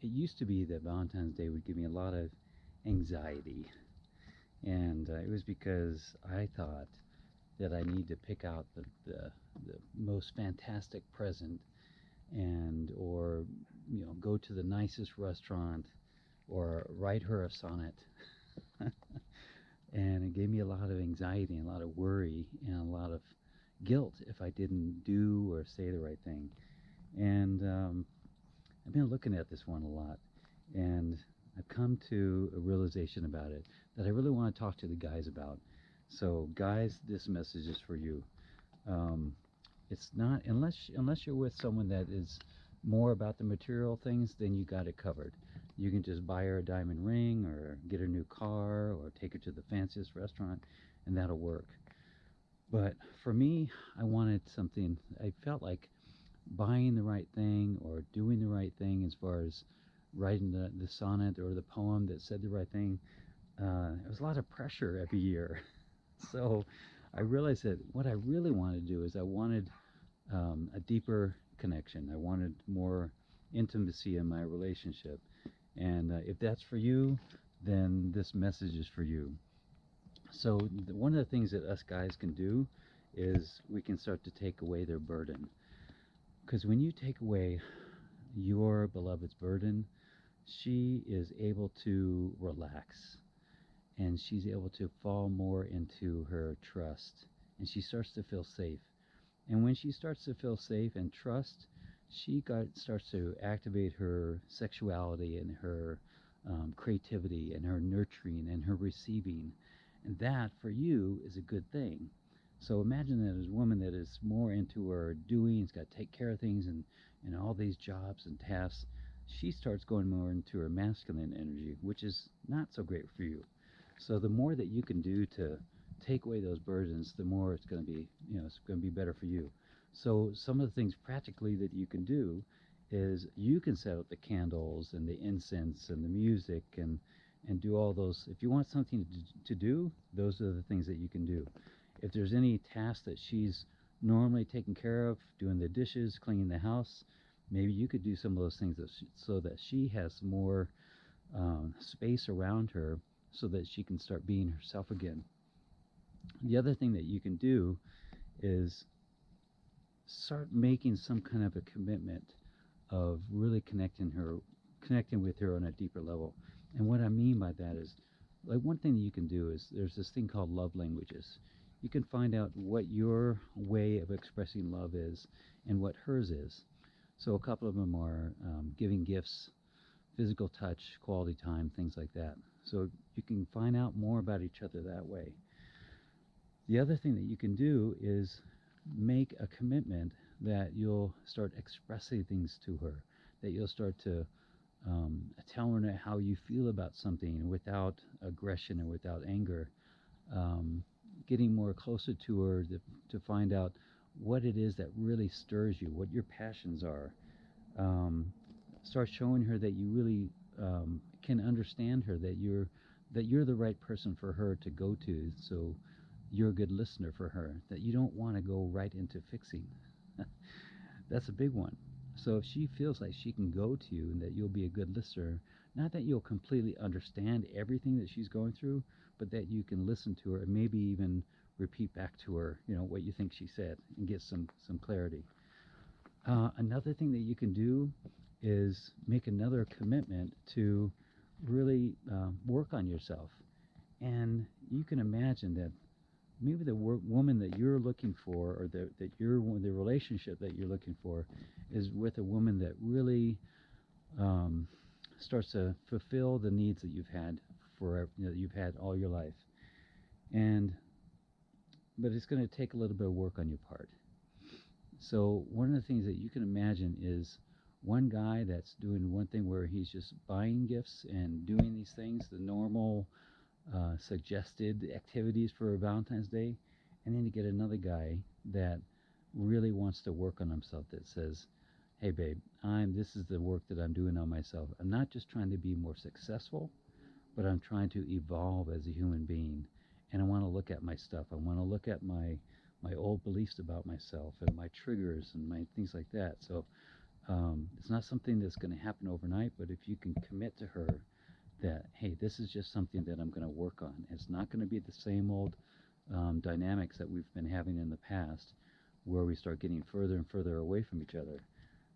it used to be that Valentine's Day would give me a lot of anxiety, and it was because I thought that I need to pick out the most fantastic present, and or go to the nicest restaurant or write her a sonnet. And it gave me a lot of anxiety and a lot of worry and a lot of guilt if I didn't do or say the right thing. And I've been looking at this one a lot, and I've come to a realization about it that I really want to talk to the guys about. So, guys, this message is for you. Um, it's not unless you're with someone that is more about the material things, then you got it covered. You can just buy her a diamond ring, or get her a new car, or take her to the fanciest restaurant, and that'll work. But for me, I wanted something. I felt like buying the right thing or doing the right thing as far as writing the sonnet or the poem that said the right thing. It was a lot of pressure every year. So I realized that what I really wanted to do is I wanted a deeper connection. I wanted more intimacy in my relationship. And if that's for you, then this message is for you. So one of the things that us guys can do is we can start to take away their burden. Because when you take away your beloved's burden, she is able to relax, and she's able to fall more into her trust, and she starts to feel safe. And when she starts to feel safe and trust, starts to activate her sexuality and her creativity and her nurturing and her receiving. And that, for you, is a good thing. So imagine that as a woman that is more into her doing, has got to take care of things and all these jobs and tasks, she starts going more into her masculine energy, which is not so great for you. So the more that you can do to take away those burdens, the more it's going to be, it's going to be better for you. So some of the things practically that you can do is you can set up the candles and the incense and the music and do all those. If you want something to do, those are the things that you can do. If there's any task that she's normally taking care of, doing the dishes, cleaning the house, maybe you could do some of those things so that she has more space around her so that she can start being herself again. The other thing that you can do is start making some kind of a commitment of really connecting with her on a deeper level. And what I mean by that is, like, one thing that you can do is there's this thing called love languages. You can find out what your way of expressing love is and what hers is. So a couple of them are giving gifts, physical touch, quality time, things like that. So you can find out more about each other that way. The other thing that you can do is make a commitment that you'll start expressing things to her, that you'll start to tell her how you feel about something without aggression and without anger, getting more closer to her to find out what it is that really stirs you, what your passions are. Start showing her that you really can understand her, that you're the right person for her to go to. So you're a good listener for her, that you don't want to go right into fixing. That's a big one. So if she feels like she can go to you and that you'll be a good listener, not that you'll completely understand everything that she's going through, but that you can listen to her and maybe even repeat back to her, what you think she said, and get some clarity. Another thing that you can do is make another commitment to really work on yourself. And you can imagine that maybe the woman that you're looking for, or the relationship that you're looking for, is with a woman that really starts to fulfill the needs that you've had you've had all your life. But it's going to take a little bit of work on your part. So one of the things that you can imagine is one guy that's doing one thing where he's just buying gifts and doing these things, the normal suggested activities for Valentine's Day, and then you get another guy that really wants to work on himself, that says, hey babe, this is the work that I'm doing on myself. I'm not just trying to be more successful, but I'm trying to evolve as a human being. And I want to look at my stuff. I want to look at my old beliefs about myself and my triggers and my things like that. So It's not something that's going to happen overnight, but if you can commit to her that, hey, this is just something that I'm going to work on. It's not going to be the same old dynamics that we've been having in the past where we start getting further and further away from each other.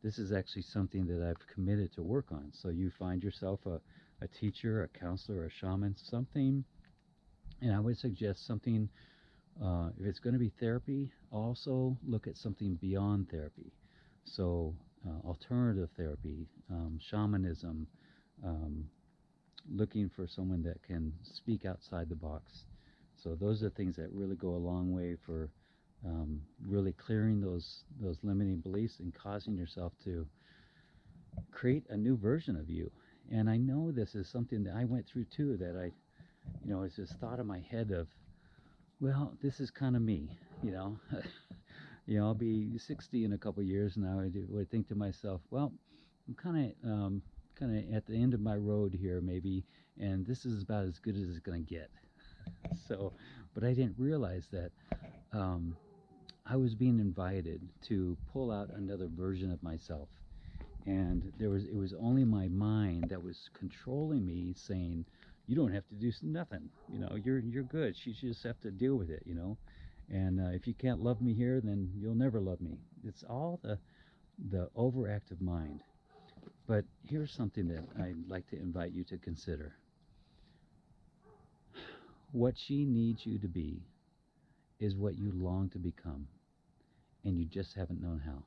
This is actually something that I've committed to work on. So you find yourself a teacher, a counselor, a shaman, something, and I would suggest something, if it's going to be therapy, also look at something beyond therapy. So alternative therapy, shamanism, um, looking for someone that can speak outside the box. So those are things that really go a long way for really clearing those limiting beliefs and causing yourself to create a new version of you. And I know this is something that I went through too, that it's this thought in my head of, well, this is kind of me, you know. I'll be 60 in a couple of years, and I would think to myself, well, I'm kind of at the end of my road here, maybe, and this is about as good as it's going to get. So, but I didn't realize that I was being invited to pull out another version of myself, and it was only my mind that was controlling me, saying, "You don't have to do nothing. You're good. You just have to deal with it. And if you can't love me here, then you'll never love me." It's all the overactive mind. But here's something that I'd like to invite you to consider. What she needs you to be is what you long to become, and you just haven't known how.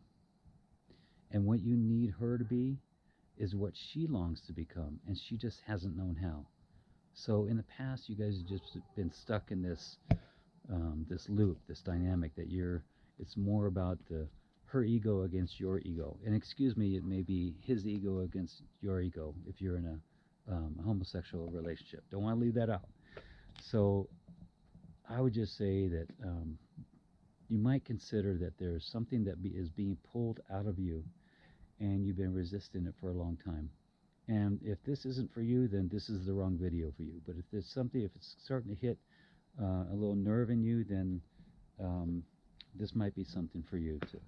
And what you need her to be is what she longs to become, and she just hasn't known how. So in the past, you guys have just been stuck in this loop, this dynamic that it's more about her ego against your ego. And excuse me, it may be his ego against your ego if you're in a homosexual relationship. Don't want to leave that out. So I would just say that you might consider that there's something that is being pulled out of you, and you've been resisting it for a long time. And if this isn't for you, then this is the wrong video for you. But if it's starting to hit a little nerve in you, then this might be something for you to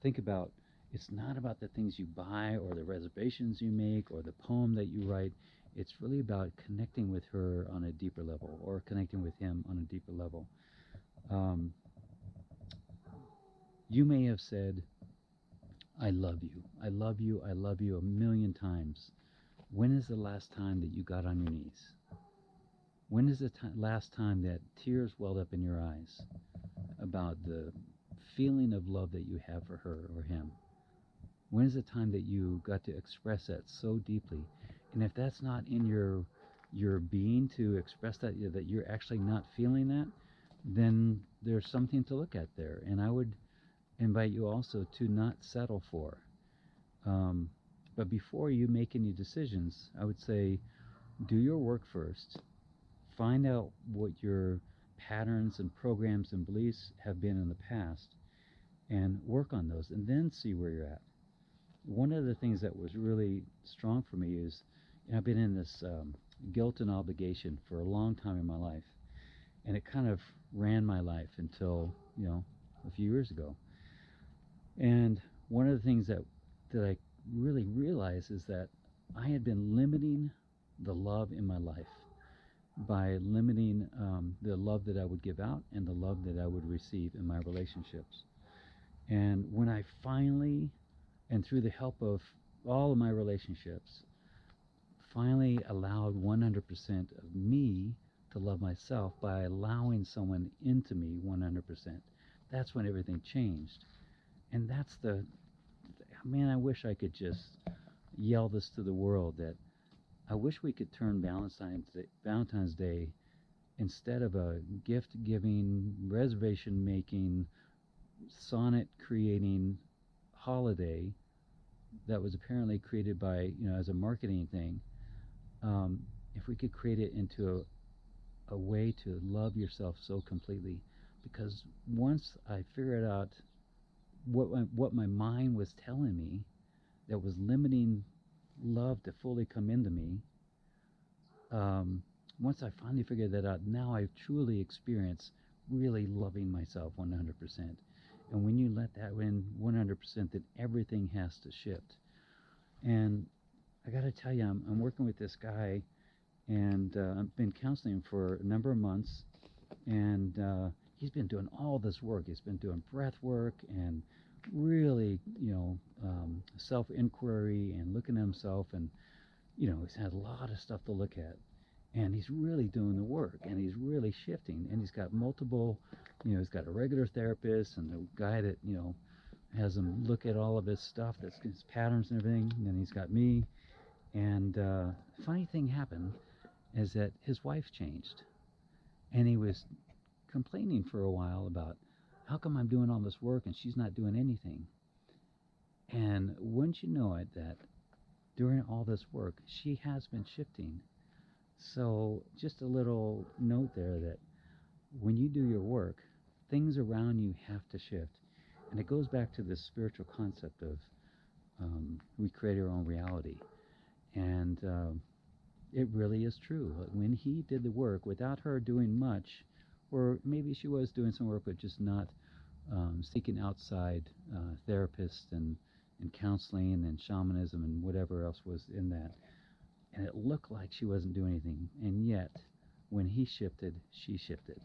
think about. It's not about the things you buy or the reservations you make or the poem that you write. It's really about connecting with her on a deeper level, or connecting with him on a deeper level. You may have said, "I love you, I love you, I love you" a million times. When is the last time that you got on your knees? When is the last time that tears welled up in your eyes about the feeling of love that you have for her or him? When is the time that you got to express that so deeply? And if that's not in your being to express that you're actually not feeling that, then there's something to look at there. And I would invite you also to not settle for. But before you make any decisions, I would say do your work first. Find out what your patterns and programs and beliefs have been in the past, and work on those, and then see where you're at. One of the things that was really strong for me is I've been in this guilt and obligation for a long time in my life, and it kind of ran my life until a few years ago. And one of the things that I really realized is that I had been limiting the love in my life by limiting the love that I would give out and the love that I would receive in my relationships. And when I finally, and through the help of all of my relationships, finally allowed 100% of me to love myself by allowing someone into me 100%, that's when everything changed. And that's man, I wish I could just yell this to the world, that I wish we could turn Valentine's Day, instead of a gift-giving, reservation-making, sonnet-creating holiday that was apparently created by, as a marketing thing, if we could create it into a way to love yourself so completely. Because once I figured out what my mind was telling me that was limiting love to fully come into me, once I finally figured that out, now I truly experience really loving myself 100%. And when you let that in 100%, then everything has to shift. And I got to tell you, I'm working with this guy, and I've been counseling him for a number of months, and he's been doing all this work. He's been doing breath work and really, self-inquiry and looking at himself, and he's had a lot of stuff to look at, and he's really doing the work, and he's really shifting, and he's got multiple, he's got a regular therapist and a guy that has him look at all of his stuff, that's his patterns and everything, and then he's got me. And funny thing happened is that his wife changed, and he was complaining for a while about, how come I'm doing all this work and she's not doing anything? And wouldn't you know it, that during all this work, she has been shifting. So just a little note there, that when you do your work, things around you have to shift. And it goes back to this spiritual concept of we create our own reality. And it really is true. When he did the work without her doing much, or maybe she was doing some work but just not seeking outside therapists and counseling and shamanism and whatever else was in that. And it looked like she wasn't doing anything. And yet, when he shifted, she shifted.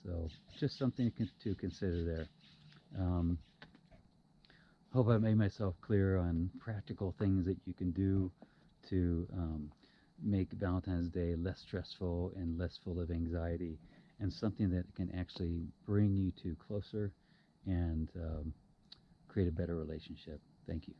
So just something to consider there. Hope I made myself clear on practical things that you can do to make Valentine's Day less stressful and less full of anxiety, and something that can actually bring you two closer and create a better relationship. Thank you.